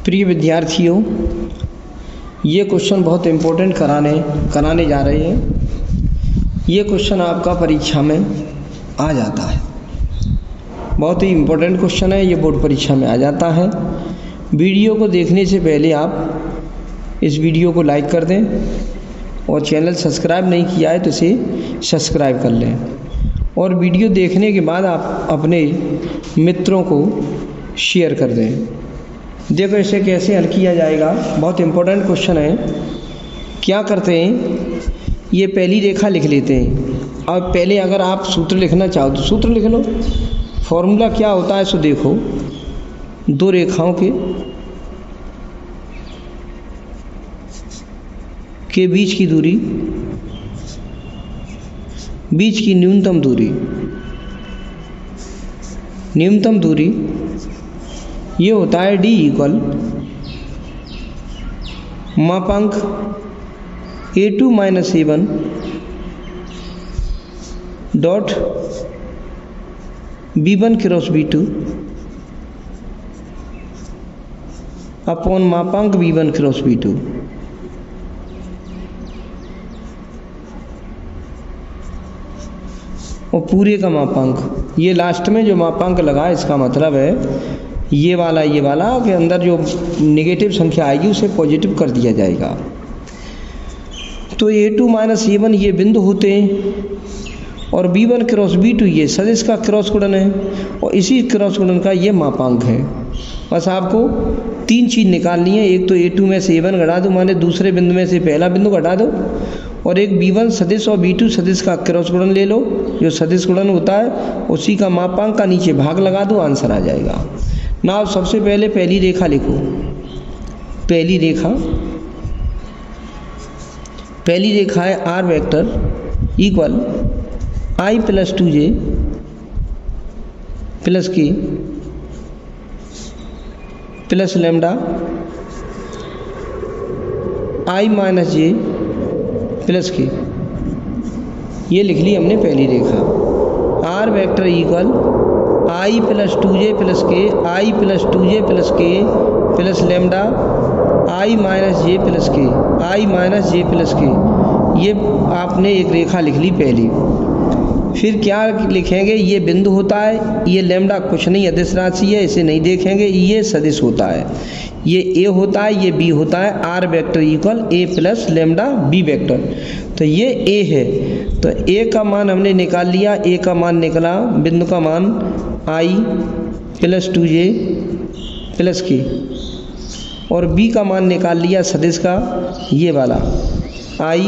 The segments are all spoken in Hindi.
प्रिय विद्यार्थियों, ये क्वेश्चन बहुत इम्पोर्टेंट कराने जा रहे हैं। ये क्वेश्चन आपका परीक्षा में आ जाता है, बहुत ही इम्पोर्टेंट क्वेश्चन है। ये बोर्ड परीक्षा में आ जाता है। वीडियो को देखने से पहले आप इस वीडियो को लाइक कर दें और चैनल सब्सक्राइब नहीं किया है तो इसे सब्सक्राइब कर लें। और वीडियो देखने के बाद आप अपने मित्रों को शेयर कर दें। देखो इसे कैसे हल किया जाएगा, बहुत इम्पोर्टेंट क्वेश्चन है। क्या करते हैं, ये पहली रेखा लिख लेते हैं। अब पहले अगर आप सूत्र लिखना चाहो तो सूत्र लिख लो। फॉर्मूला क्या होता है सो देखो, दो रेखाओं के बीच की दूरी, बीच की न्यूनतम दूरी ये होता है d इक्वल मापांक a2 minus a1 dot b1 cross b2 upon मापांक b1 क्रॉस b2। और पूरे का मापांक, ये लास्ट में जो मापांक लगा इसका मतलब है ये वाला के अंदर जो नेगेटिव संख्या आएगी उसे पॉजिटिव कर दिया जाएगा। तो a2 माइनस a1 ये बिंदु होते हैं और b1 क्रॉस b2 ये सदिश का क्रॉस गुणन है और इसी क्रॉस गुणन का ये मापांक है। बस आपको तीन चीज़ निकालनी है। एक तो a2 में से a1 घटा दो, माने दूसरे बिंदु में से पहला बिंदु घटा दो, और एक b1 सदिश और b2 सदिश का क्रॉस गुणन ले लो। जो सदिश गुणन होता है उसी का मापांक का नीचे भाग लगा दो, आंसर आ जाएगा। ना सबसे पहले पहली रेखा लिखो। पहली रेखा है r vector equal i plus 2j plus k plus lambda i minus j plus k। ये लिख ली हमने पहली रेखा। r vector equal i plus 2j plus k, i plus 2j plus k plus lambda i minus j plus k, i minus j plus k। ये आपने एक रेखा लिख ली पहली। फिर क्या लिखेंगे, ये बिंदु होता है, ये लेमडा कुछ नहीं अदिश राशि है, इसे नहीं देखेंगे, ये सदिश होता है। ये a होता है, ये b होता है। r vector equal a plus lambda b vector. तो ये a है, तो a का मान हमने निकाल लिया। a का मान निकला, बिंदु का मान i plus 2j plus k, और b का मान निकाल लिया सदिश का, ये वाला i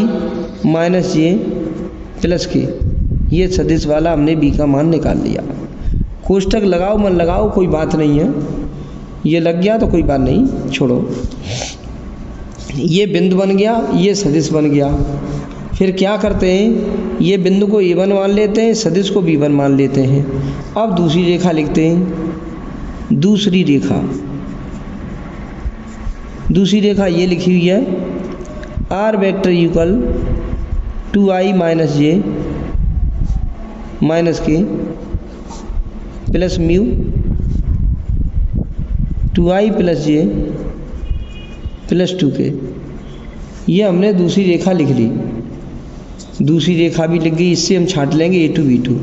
minus j plus k। ये सदिश वाला हमने b का मान निकाल लिया। कोष्ठक लगाओ मन लगाओ कोई बात नहीं है, ये लग गया तो कोई बात नहीं, छोड़ो। ये बिंदु बन गया, ये सदिश बन गया। फिर क्या करते हैं, ये बिंदु को a1 मान लेते हैं, सदिश को b1 मान लेते हैं। अब दूसरी रेखा लिखते हैं। दूसरी रेखा ये लिखी हुई है, r vector equal 2i minus j minus k plus mu 2i plus j plus 2k। ये हमने दूसरी रेखा लिख ली। दूसरी रेखा भी लिख गई, इससे हम छांट लेंगे a2 b2।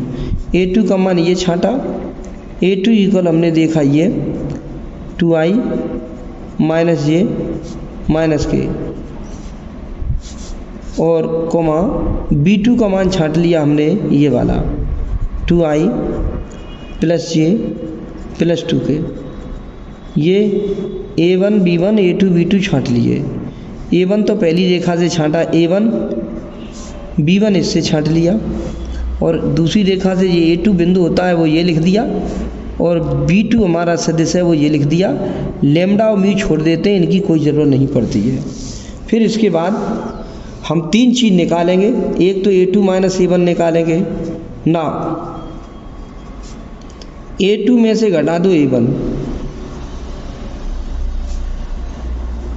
a2 का मान ये छांटा, a2 इक्वल हमने देखा ये 2i minus j minus k, और कोमा b2 का मान छांट लिया हमने ये वाला 2i plus j plus 2k। ये a1 b1 a2 b2 छांट लिए। a1 तो पहली रेखा से छांटा, a1 b1 इससे छांट लिया, और दूसरी रेखा से ये a2 बिंदु होता है वो ये लिख दिया, और b2 हमारा सदिश है वो ये लिख दिया। लेमडा और म्यू छोड़ देते हैं, इनकी कोई ज़रूरत नहीं पड़ती है। फिर इसके बाद हम तीन चीज़ निकालेंगे। एक तो a2 माइनस a1 निकालेंगे ना, a2 में से घटा दो a1।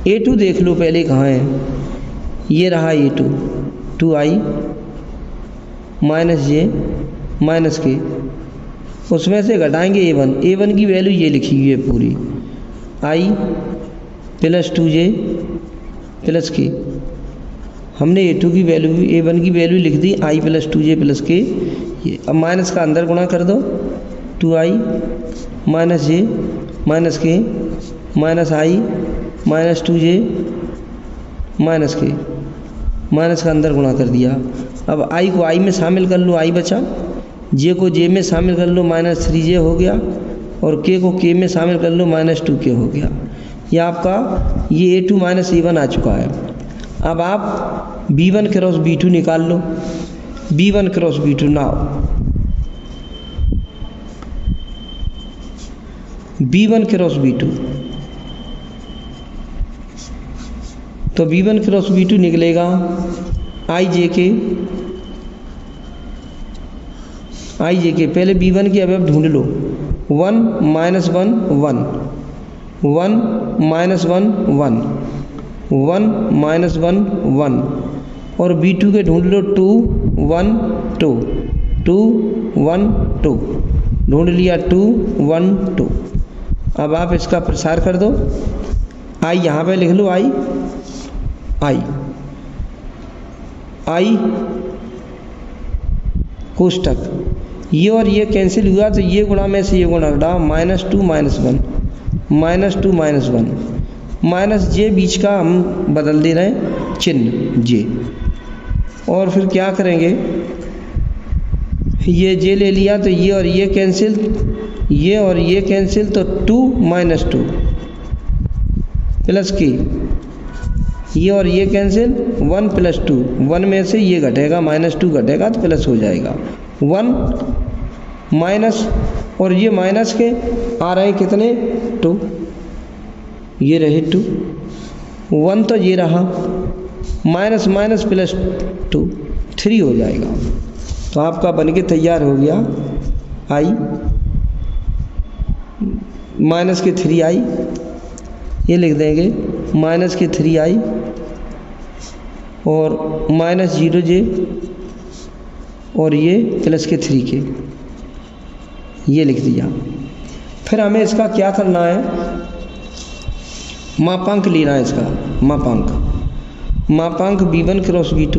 a2 देख लो पहले कहाँ है, ये रहा a2 2i minus j minus k, उसमें से घटाएंगे a1 की वैल्यू ये लिखी हुई है पूरी, i plus 2j plus k। हमने a2 की वैल्यू a1 की वैल्यू लिख दी i plus 2j plus k। ये अब माइनस का अंदर गुणा कर दो 2i minus j minus k minus i minus 2j minus k। Minus का अंदर गुणा कर दिया। अब i को i में शामिल कर लो, i बचा, j को j में शामिल कर लो, माइनस 3j हो गया, और k को k में शामिल कर लो, माइनस 2k हो गया। यह आपका ये a2 माइनस a1 आ चुका है। अब आप b1 क्रॉस b2 निकाल लो, b1 cross b2 now b1 cross b2, तो b1 क्रॉस b2 निकलेगा i j k पहले b1 की अब ढूंढ लो, 1 माइनस 1 1 1 माइनस 1 1 1 माइनस 1 1, और b2 के ढूंढ लो 2 1 2 2 1 2, ढूंढ लिया 2 1 2। अब आप इसका प्रसार कर दो, i यहाँ पे लिख लो, i कोष्टक, ये और ये कैंसिल हुआ तो ये गुणा में से ये गुणा घटा, minus 2 minus 1 minus 2 minus 1 minus जे बीच का हम बदल दे रहे हैं चिन्ह जे, और फिर क्या करेंगे, ये जे ले लिया तो ये और ये कैंसिल, ये और ये कैंसिल, तो 2 माइनस 2 प्लस की, ये और ये कैंसिल, 1 प्लस 2, 1 में से ये घटेगा, माइनस 2 घटेगा तो प्लस हो जाएगा 1 माइनस, और ये माइनस के आ रहे हैं कितने 2, ये रहे 2, 1 तो ये रहा, माइनस माइनस प्लस 2 3 हो जाएगा। तो आपका बनके तैयार हो गया i माइनस के 3i, ये लिख देंगे माइनस के 3i और माइनस 0j और ये प्लस के 3k, ये लिख दिया। फिर हमें इसका क्या करना है, मापांक लेना है इसका, मापांक b1 क्रॉस b2।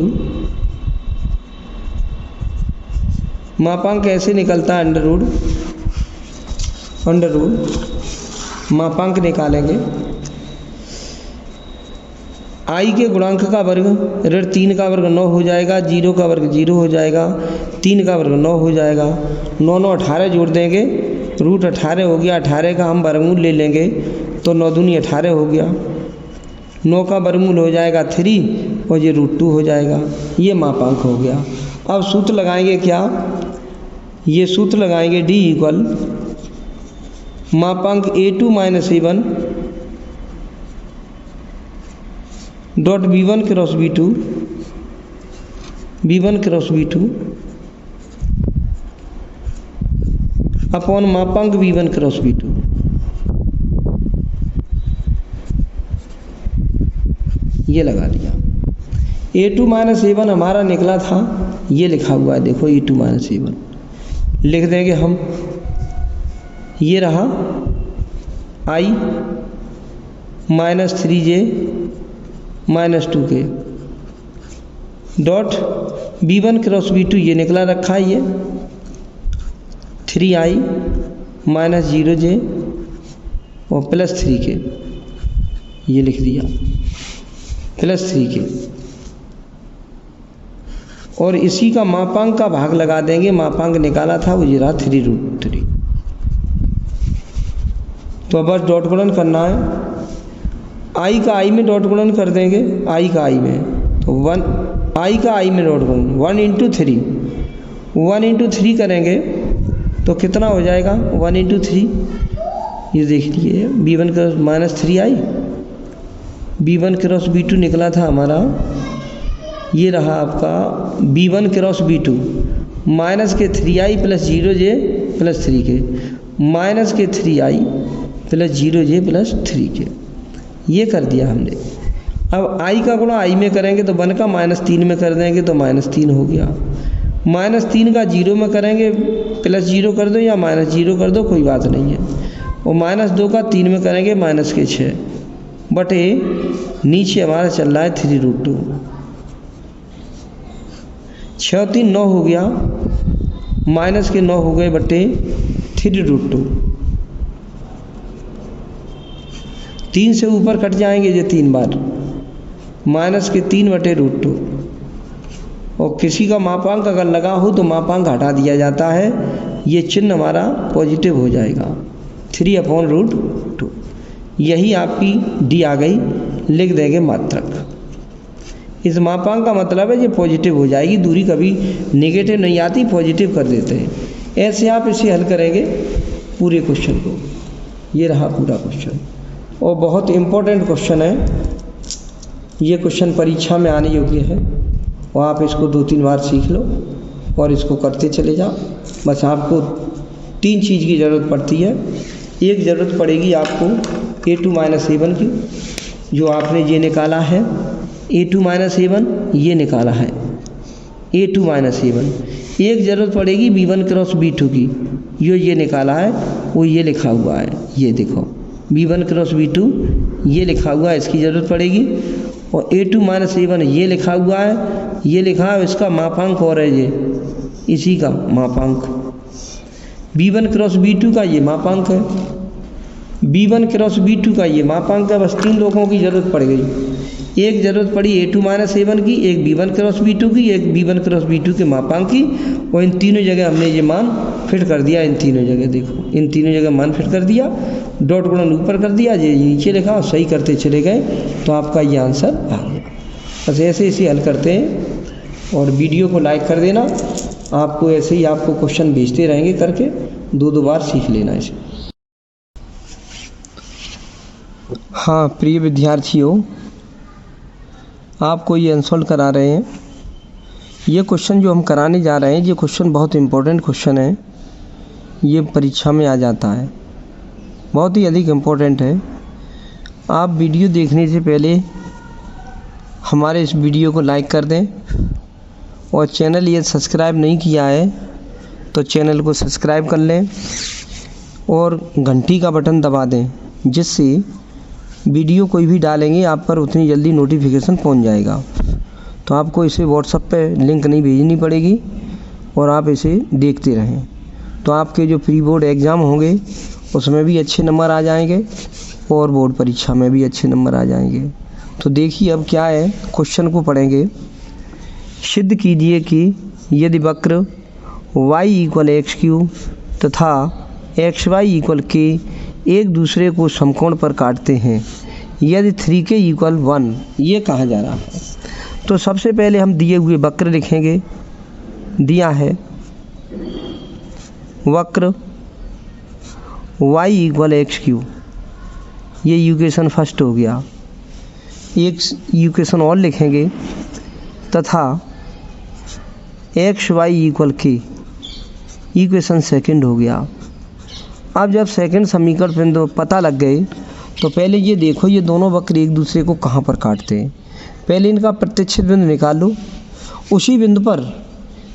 मापांक ऐसे निकलता है अंडर रूट मापांक निकालेंगे, i के गुणांक का वर्ग ऋण 3 का वर्ग 9 हो जाएगा, 0 का वर्ग 0 हो जाएगा, 3 का वर्ग 9 हो जाएगा, 9 9 18 जोड़ देंगे, रूट 18 हो गया, 18 का हम वर्गमूल ले लेंगे तो 9 दूनी 18 हो गया, 9 का वर्गमूल हो जाएगा 3 और ये रूट 2 हो जाएगा। ये मापांक हो गया। अब सूत्र लगाएंगे क्या, ये सूत्र लगाएंगे d इक्वल मापांक a2 minus a1 dot b1 cross b2 upon मापांक b1 क्रॉस b2। ये लगा दिया। a2 माइनस a1 हमारा निकला था, ये लिखा हुआ है देखो, a2 माइनस a1 लिख देंगे हम, ये रहा i minus 3j minus 2k dot b1 cross b2, ये निकला रखा है, ये 3i माइनस 0j और प्लस 3k, ये लिख दिया प्लस 3k, और इसी का मापांक का भाग लगा देंगे, मापांक निकाला था वो ये रहा 3√3। तो अब बस डॉट गुणन करना है, i का i में डॉट गुणन कर देंगे, i का i में, तो 1 i का i में डॉट गुणन 1 इंटू 3 करेंगे तो कितना हो जाएगा 1 इंटू 3, ये देख लीजिए b1 cross minus 3i, b1 cross b2 निकला था हमारा, ये रहा आपका b1 क्रॉस b2 माइनस के 3i plus 0j plus 3k minus के 3i plus 0j plus 3k, ये कर दिया हमने। अब i का गुणा i में करेंगे तो 1 का माइनस 3 में कर देंगे तो माइनस 3 हो गया, माइनस 3 का 0 में करेंगे प्लस 0 कर दो या माइनस 0 कर दो, कोई बात नहीं है, और माइनस 2 का 3 में करेंगे माइनस के 6, बटे नीचे हमारा चल रहा है 3√2। 6 3 9 हो गया, माइनस के 9 हो गए बटे 3√2। 3 से ऊपर कट जाएंगे ये 3 बार, माइनस के 3 बटे √2। और किसी का मापांक अगर लगा हो तो मापांक हटा दिया जाता है, ये चिन्ह हमारा पॉजिटिव हो जाएगा 3/√2। यही आपकी डी आ गई, लिख देंगे मात्रक। इस मापांक का मतलब है ये पॉजिटिव हो जाएगी, दूरी कभी नेगेटिव नहीं आती, पॉजिटिव कर देते हैं। ऐसे आप इसे हल करेंगे पूरे क्वेश्चन को। ये रहा पूरा क्वेश्चन, और बहुत इम्पोर्टेंट क्वेश्चन है ये। क्वेश्चन परीक्षा में आने योग्य है, और आप इसको 2-3 बार सीख लो और इसको करते चले जाओ। बस आपको 3 चीज़ की ज़रूरत पड़ती है। एक ज़रूरत पड़ेगी आपको a2 - a1 की, जो आपने ये निकाला है a2 - a1 ये निकाला है a2 - a1। एक ज़रूरत पड़ेगी b1 क्रॉस b2 की, जो ये निकाला है वो ये लिखा हुआ है, ये देखो b1 क्रॉस b2 ये लिखा हुआ है, इसकी ज़रूरत पड़ेगी। और a2 - a1 ये लिखा हुआ है, ये लिखा है इसका मापांक और है ये इसी का मापांक। b1 क्रॉस b2 का ये मापांक है, b1 क्रॉस b2 का ये मापांक है। बस 3 लोगों की ज़रूरत पड़ गई। एक ज़रूरत पड़ी a2 - a1 की, एक b1 क्रॉस b2 की, एक b1 क्रॉस b2 के मापांक की, और इन तीनों जगह हमने ये मान फिट कर दिया। इन तीनों जगह देखो, इन तीनों जगह मान फिट कर दिया, डॉट गुणन ऊपर कर दिया, ये नीचे लिखा, और सही करते चले गए तो आपका ये आंसर आ गया। बस ऐसे इसे हल करते हैं, और वीडियो को लाइक कर देना। आपको ऐसे ही आपको क्वेश्चन भेजते रहेंगे करके, 2-2 बार सीख लेना इसे। हाँ प्रिय विद्यार्थियों, आपको ये अनसॉल्व करा रहे हैं। ये क्वेश्चन जो हम कराने जा रहे हैं, ये क्वेश्चन बहुत इम्पोर्टेंट क्वेश्चन है, ये परीक्षा में आ जाता है, बहुत ही अधिक इम्पोर्टेंट है। आप वीडियो देखने से पहले हमारे इस वीडियो को लाइक कर दें, और चैनल ये सब्सक्राइब नहीं किया है तो चैनल को सब्सक्राइब कर लें, और घंटी का बटन दबा दें, जिससे वीडियो कोई भी डालेंगे आप पर उतनी जल्दी नोटिफिकेशन पहुंच जाएगा। तो आपको इसे व्हाट्सएप पे लिंक नहीं भेजनी पड़ेगी, और आप इसे देखते रहें, तो आपके जो प्री बोर्ड एग्ज़ाम होंगे उसमें भी अच्छे नंबर आ जाएंगे, और बोर्ड परीक्षा में भी अच्छे नंबर आ जाएंगे। तो देखिए अब क्या है, क्वेश्चन को पढ़ेंगे। सिद्ध कीजिए कि यदि वक्र y = x³ तथा xy = k एक दूसरे को समकोण पर काटते हैं, यदि 3k = 1 ये कहा जा रहा है। तो सबसे पहले हम दिए हुए वक्र लिखेंगे। दिया है वक्र y = x³, ये इक्वेशन फर्स्ट हो गया। एक इक्वेशन और लिखेंगे, तथा xy = k, इक्वेशन सेकंड हो गया। अब जब सेकंड समीकरण बिंदु पता लग गए, तो पहले ये देखो ये दोनों वक्र एक दूसरे को कहाँ पर काटते हैं। पहले इनका प्रतिच्छेद बिंदु निकाल लो, उसी बिंदु पर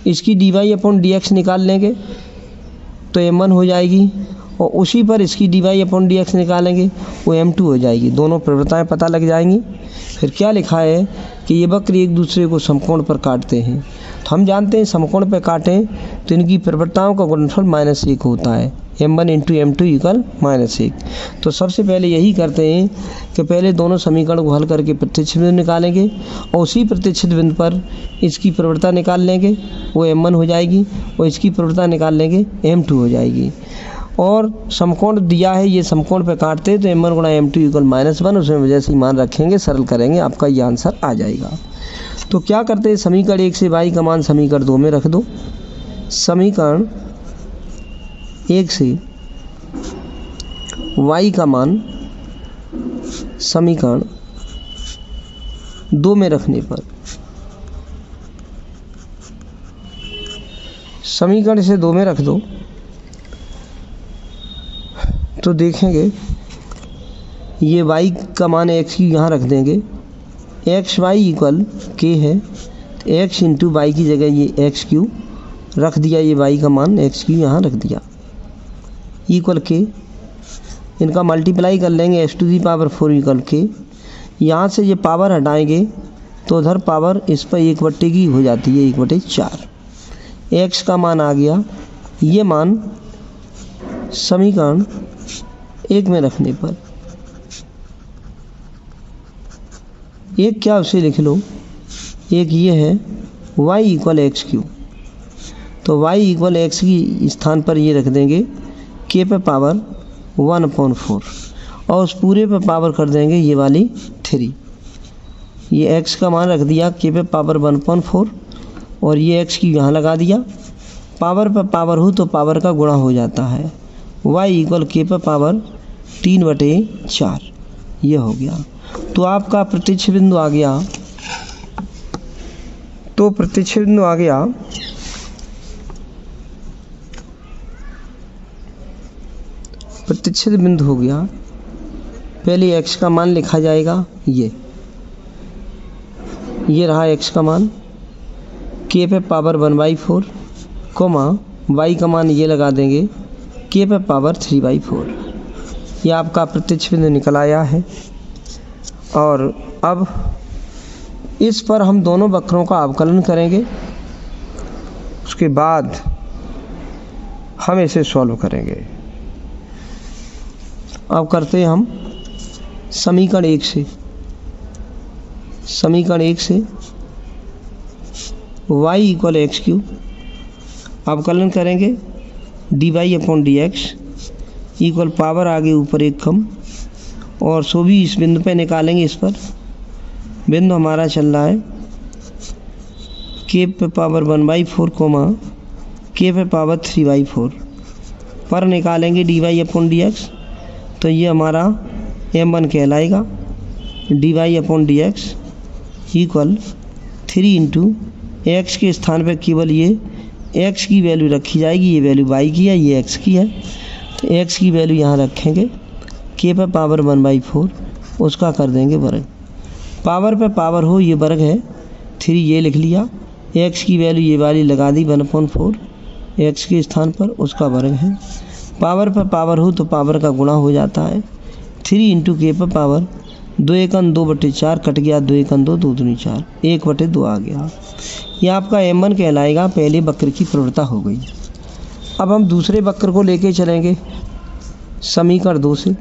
इसकी dy/dx निकाल लेंगे तो m1 हो जाएगी, और उसी पर इसकी dy/dx निकालेंगे वो m2 हो जाएगी। दोनों प्रवृत्ताएं पता लग जाएंगी। फिर क्या लिखा है कि ये वक्र एक दूसरे को समकोण पर काटते हैं। तो हम जानते हैं समकोण पर काटें तो इनकी प्रवृत्ताओं का गुणनफल -1 होता है, m1 × m2 = -1। तो सबसे पहले यही करते हैं कि पहले दोनों समीकरण को हल करके प्रतिच्छेद बिंदु निकालेंगे, और उसी प्रतिच्छेद बिंदु पर इसकी प्रवृत्ता निकाल लेंगे, वो m1 हो जाएगी, और इसकी प्रवृत्ता निकाल लेंगे m2 हो जाएगी। और समकोण दिया है, ये समकोण पे काटते हैं तो m1 × m2 = -1, उसमें वजह से मान रखेंगे, सरल करेंगे, आपका ये आंसर आ जाएगा। तो क्या करते हैं, समीकरण 1 से y का मान समीकरण 2 में रख दो। समीकरण 1 से y का मान समीकरण 2 में रखने पर समीकरण से 2 में रख दो तो देखेंगे ये y का मान x की यहाँ रख देंगे, xy = k है, x × y की जगह ये x³ रख दिया, ये y का मान x³ यहाँ रख दिया, = k। इनका मल्टीप्लाई कर लेंगे x to the power 4 equal के, यहाँ से ये पावर हटाएंगे तो उधर पावर इस पर 1/, की हो जाती है 1/4। x का मान आ गया, ये मान समीकरण 1 में रखने पर एक क्या उसे लिख लो, एक ये है y इक्वल x3, तो y इक्वल x की स्थान पर ये रख देंगे k पे पावर 1/4 और उस पूरे पे पावर कर देंगे ये वाली 3। ये x का मान रख दिया k पे पावर 1/4 और ये x की यहाँ लगा दिया। पावर पे पावर हो तो पावर का गुणा हो जाता है, y इक्वल k पे पावर 3/4 ये हो गया। तो आपका प्रतिच्छेद बिंदु आ गया, तो प्रतिच्छेद बिंदु आ गया प्रतिच्छेद बिंदु हो गया। पहले x का मान लिखा जाएगा, ये रहा x का मान k पे पावर 1/4, कोमा y का मान ये लगा देंगे k पे पावर 3/4। ये आपका प्रतिच्छेद बिंदु निकल आया है। और अब इस पर हम दोनों वक्रों का अवकलन करेंगे, उसके बाद हम इसे सॉल्व करेंगे। अब करते हैं हम समीकरण 1 से, y इक्वल x3 अवकलन करेंगे dy/dx इक्वल पावर आगे ऊपर एक कम, और सो भी इस बिंदु पे निकालेंगे। इस पर बिंदु हमारा चल रहा है k पे पावर 1/4 कोमा k पे पावर 3/4 पर निकालेंगे dy/dx, तो ये हमारा m1 कहलाएगा। dy/dx इक्वल 3 इंटू x के स्थान पे केवल ये x की वैल्यू रखी जाएगी, ये वैल्यू y की है, ये x की है, तो x की वैल्यू यहाँ रखेंगे k पे पावर 1/4 उसका कर देंगे वर्ग। पावर पे पावर हो ये वर्ग है 3, ये लिख लिया। x की वैल्यू ये वाली लगा दी 1/4 x के स्थान पर, उसका वर्ग है। पावर पे पावर हो तो पावर का गुणा हो जाता है। 3 इंटू k पे पावर 2 × 2/4 कट गया, 2 × 2 2 दूनी 4, 1/2 आ गया। ये आपका m1 कहलाएगा। पहले वक्र की प्रवृत्ता हो गई। अब हम दूसरे वक्र को लेके चलेंगे समीकरण 2 से।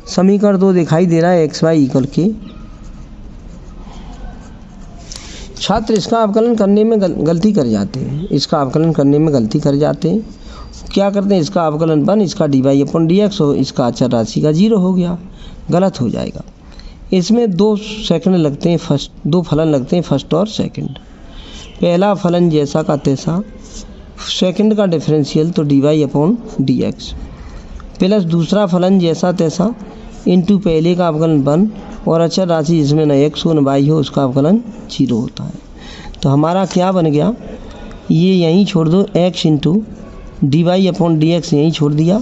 समीकरण 2 दिखाई दे रहा है xy इक्वल के। छात्र इसका अवकलन करने में गलती कर जाते हैं, क्या करते हैं, इसका अवकलन 1, इसका dy/dx हो, इसका अचर राशि का 0 हो गया, गलत हो जाएगा। इसमें 2 सेकंड लगते हैं, दो फलन लगते हैं, फर्स्ट और सेकंड। पहला फलन जैसा का तैसा, सेकंड का डिफरेंशियल तो dy/dx, प्लस दूसरा फलन जैसा तैसा इंटू पहले का अवकलन 1 और अचर राशि जिसमें न x हो न y हो उसका अवकलन 0 होता है। तो हमारा क्या बन गया, ये यहीं छोड़ दो, x इंटू dy/dx यहीं छोड़ दिया,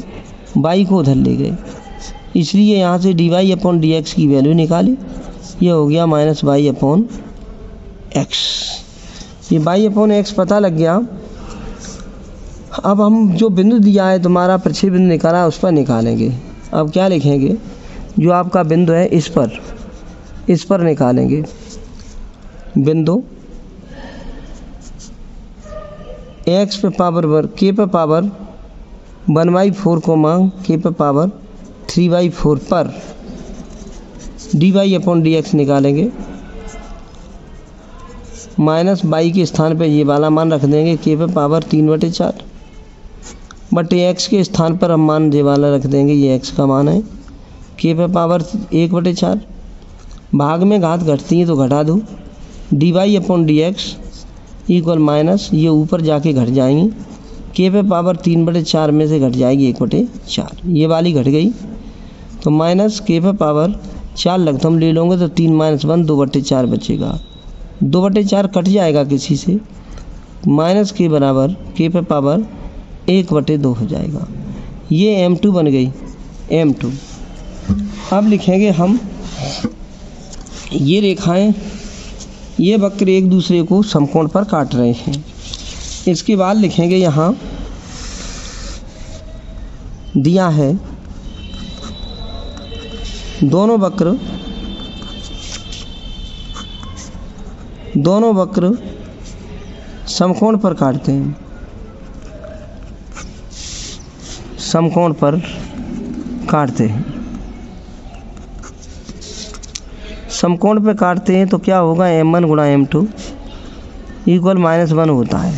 y को उधर ले गए, इसलिए यहाँ से dy/dx की वैल्यू निकाली, ये हो गया -y/x। ये y/x पता लग गया। अब हम जो बिंदु दिया है तुम्हारा प्रतिच्छेद बिंदु निकाला, उस पर निकालेंगे। अब क्या लिखेंगे, जो आपका बिंदु है इस पर निकालेंगे। बिंदु x पे पावर k पे पावर 1/4 कोमा k पे पावर 3/4 पर dy/dx निकालेंगे। माइनस y के स्थान पे ये वाला मान रख देंगे k पे पावर 3/4 बटे x के स्थान पर हम मान ये वाला रख देंगे, ये x का मान है k पे पावर 1/4। भाग में घात घटती है तो घटा दो, dy/dx इक्वल माइनस ये ऊपर जाके घट जाएंगी, k पे पावर 3/4 में से घट जाएगी 1/4, ये वाली घट गई, तो माइनस k पे पावर 4 लगता हम ले लोगे तो 3 - 1 2/4 बचेगा, 2/4 कट जाएगा किसी से, माइनस के बराबर k पे पावर 1/2 हो जाएगा। ये m2 बन गई, m2। अब लिखेंगे हम ये रेखाएं, ये वक्र एक दूसरे को समकोण पर काट रहे हैं। इसके बाद लिखेंगे यहाँ दिया है दोनों वक्र समकोण पर काटते हैं, समकोण पर काटते हैं। समकोण पे काटते हैं तो क्या होगा, m1 गुणा m2 इक्वल -1 होता है।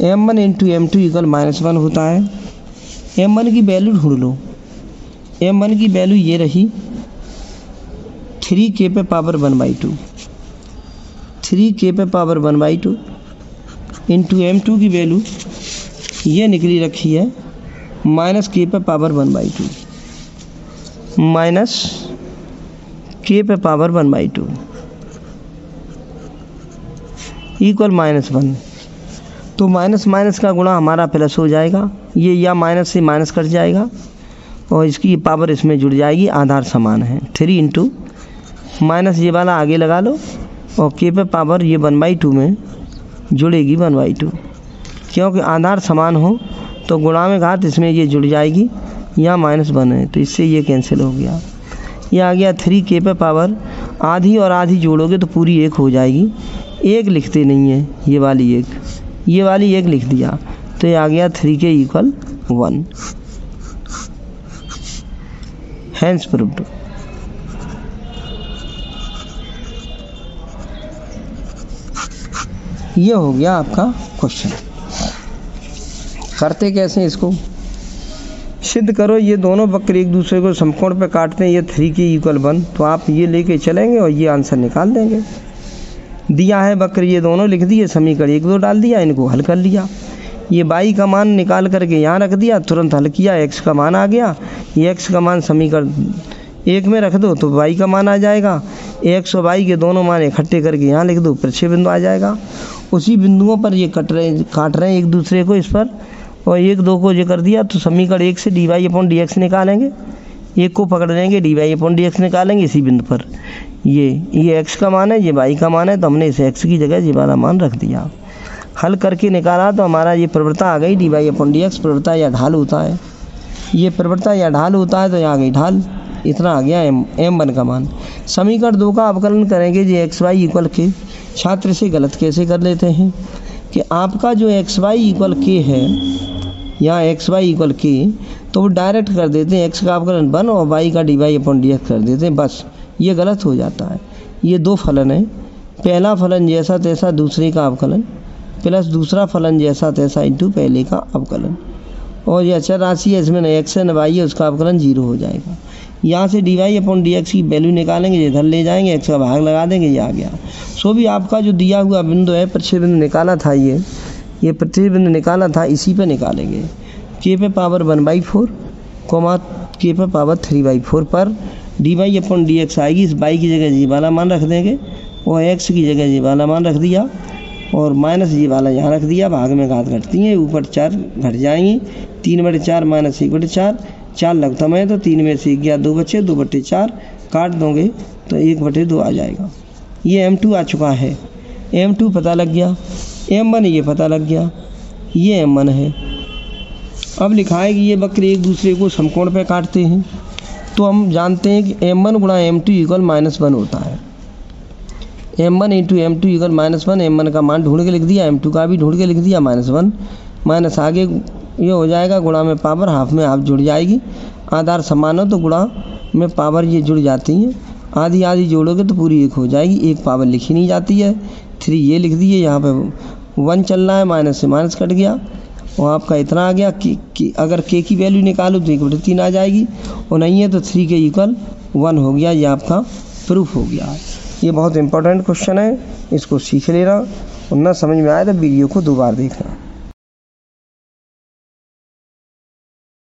m1 इंटू m2 इक्वल -1 होता है। m1 की वैल्यू ढूंढ लो। m1 की वैल्यू ये रही 3k पे पावर 1/2, 3k पे पावर 1/2 इंटू m2 की वैल्यू ये निकली रखी है -k पे पावर 1/2, -k पे पावर 1/2 इक्वल -1। तो माइनस माइनस का गुणा हमारा प्लस हो जाएगा, ये या माइनस से माइनस कट जाएगा और इसकी पावर इसमें जुड़ जाएगी, आधार समान है। 3 इंटू माइनस ये वाला आगे लगा लो और k पे पावर ये 1/2 में जुड़ेगी 1/2, क्योंकि आधार समान हो तो गुणा में घात इसमें ये जुड़ जाएगी, यहाँ -1 है तो इससे ये कैंसिल हो गया। ये आ गया 3k पे पावर, आधी और आधी जोड़ोगे तो पूरी 1 हो जाएगी। 1 लिखते नहीं है, ये वाली 1 लिख दिया तो ये आ गया 3k इक्वल 1। Hence proved. ये हो गया आपका क्वेश्चन। करते कैसे इसको, सिद्ध करो ये दोनों वक्र एक दूसरे को समकोण पे काटते हैं, ये 3k इक्वल 1, तो आप ये लेके चलेंगे और ये आंसर निकाल देंगे। दिया है वक्र ये दोनों लिख दिए, समीकरण 1 2 डाल दिया, इनको हल कर लिया। ये y का मान निकाल करके यहाँ रख दिया, तुरंत हल किया, x का मान आ गया। ये x का मान समीकरण 1 में रख दो तो y का मान आ जाएगा। x और y के दोनों मान इकट्ठे करके यहाँ लिख दो, प्रक्षेप बिंदु आ जाएगा। उसी बिंदुओं पर ये काट रहे हैं एक दूसरे को इस पर, और 1 2 को ये कर दिया तो समीकरण 1 से dy/dx निकालेंगे, 1 को पकड़ लेंगे dy/dx निकालेंगे इसी बिंदु पर। ये x का मान है, ये y का मान है, तो हमने इसे x की जगह ये वाला मान रख दिया। हल करके निकाला तो हमारा ये प्रवृत्ता आ गई dy/dx, प्रवृत्ता या ढाल होता है, ये प्रवृत्ता या ढाल होता है तो यहाँ आ गई ढाल, इतना आ गया m1 का मान। समीकरण 2 का अवकलन करेंगे जी xy इक्वल k। छात्र से गलत कैसे कर लेते हैं कि आपका जो xy इक्वल k है, यहाँ xy इक्वल k, तो वो डायरेक्ट कर देते हैं x का अवकलन 1 और y का dy/dx कर देते हैं, बस ये गलत हो जाता है। ये 2 फलन है, पहला फलन जैसा तैसा दूसरे का अवकलन प्लस दूसरा फलन जैसा तैसा इंटू पहले का अवकलन, और ये अचर राशि है, इसमें न x है न y है, उसका अवकलन 0 हो जाएगा। यहाँ से dy/dx की वैल्यू निकालेंगे, इधर ले जाएंगे, x का भाग लगा देंगे, ये आ गया। सो भी आपका जो दिया हुआ बिंदु है, प्रक्षेप बिंदु निकाला था, ये प्रक्षेप बिंदु निकाला था, इसी पे निकालेंगे। k पे पावर 1/4 कोमा k पे पावर 3/4 पर dy/dx आएगी। इस y की जगह जी वाला मान रख देंगे और x की जगह जी वाला मान रख दिया और माइनस जी वाला यहाँ रख दिया। भाग में घात घटती है, ऊपर 4 घट जाएंगी, 3/4 माइनस 1/4, 4 लगतम है तो 3 में से 1 गया, 2 बचे, 2/4 काट दोगे तो 1/2 आ जाएगा। ये m2 आ चुका है, m2 पता लग गया, m1 ये पता लग गया, ये m1 है। अब लिखा है कि ये वक्र एक दूसरे को समकोण पे काटते हैं, तो हम जानते हैं कि m1 गुणा m2 इक्वल -1 होता है। m1 into m2 equal -1, m1 का मान ढूंढ के लिख दिया, m2 का भी ढूंढ के लिख दिया, -1 माइनस आगे ये हो जाएगा, गुणा में पावर हाफ में हाफ जुड़ जाएगी। आधार समान हो तो गुणा में पावर ये जुड़ जाती हैं, आधी आधी जोड़ोगे तो पूरी 1 हो जाएगी। एक पावर लिखी नहीं जाती है, 3 ये लिख दिए, यहाँ पे 1 चल रहा है, माइनस से माइनस कट गया और आपका इतना आ गया कि अगर k की वैल्यू निकालो तो 1/3 आ जाएगी, और नहीं है तो 3k इक्वल 1 हो गया। ये आपका प्रूफ हो गया। ये बहुत इंपॉर्टेंट क्वेश्चन है, इसको सीख लेना और ना समझ में आए तो वीडियो को 2 बार देखना।